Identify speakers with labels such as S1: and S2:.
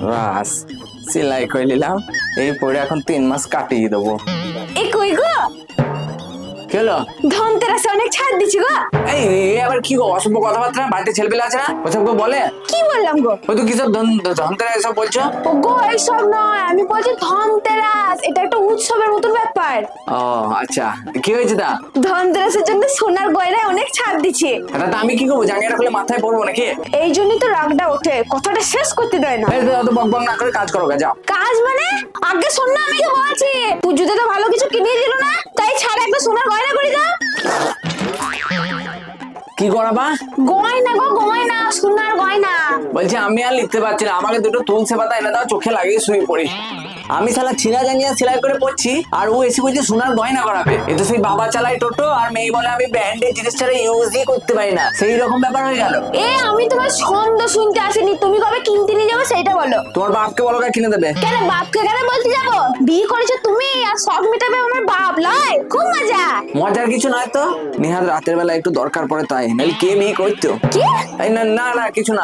S1: বাস সেলাই করে নিলাম, এই পরে এখন 3 মাস কাটিয়ে দেবো।
S2: এই কই গো,
S1: কি হলো?
S2: ধনতেরাসে অনেক ছাড় দিছি গো।
S1: এই এ আবার কি গো, অসভ্য কথাবার্তা? বাড়িতে ছেলেপেলে আছে না, ওসব গো বলে?
S2: কি বললাম গো?
S1: ওই তো কিসব ধনতেরা এসব বলছো?
S2: ও গো এইসব নয়, আমি বলছি ধনতেরাস, এটা একটা উৎসবের মতন ব্যাপার।
S1: ও আচ্ছা, কি হয়েছে তা?
S2: ধনতেরাসের জন্য সোনার গয়নায় অনেক ছাড় দিচ্ছে।
S1: এটা তো আমি কি করবো, জাঙ্গিয়াটা খুলে মাথায় পড়বো নাকি?
S2: এই জন্যই তো রাগটা ওঠে, কথাটা শেষ করতে দেয় না।
S1: এই তো অত বকবক না করে কাজ করো, যাও।
S2: কাজ মানে? আগে শোন না, আমি কি বলছি, পুজোতে তো ভালো কিছু কিনে দিল না, তাই ছাড় একটা সোনার গয়না করে দাও।
S1: কি করাবা?
S2: গয়না গো, গয়না, সোনার গয়না।
S1: বলছি আমি আর লিখতে পারছি না, আমাকে দুটো তুলসী পাতা এনে দাও, চোখে লাগিয়ে শুয়ে পড়ি। আমি শালা ছিঁড়া জাঙ্গিয়া সেলাই করে পড়ছি, আর ও এসে বলছে সোনার গয়না করাবে। এ তো সেই বাবা চালায় টোটো, আর মেয়ে বলে আমি ব্র্যান্ডের জিনিস ছাড়া ইউজই করতে পারি না, সেই রকম ব্যাপার হয়ে গেল।
S2: এ আমি তোমার ছন্দ শুনতে আসিনি, তুমি কবে কিনতে নিয়ে যাবো সেইটা বলো।
S1: তোমার বাপকে বলো কে কিনে দেবে।
S2: কেন বাপকে কেন বলতে যাবো? বিয়ে করেছো তুমি, আর শখ মেটাবে আমার বাপ, লয় খুব মজা।
S1: মজার কিছু নয় তো, নিহাত রাতের বেলা একটু দরকার পড়ে তাই, নাহলে কে বিয়ে করতো?
S2: কি?
S1: এই না না না কিছু না,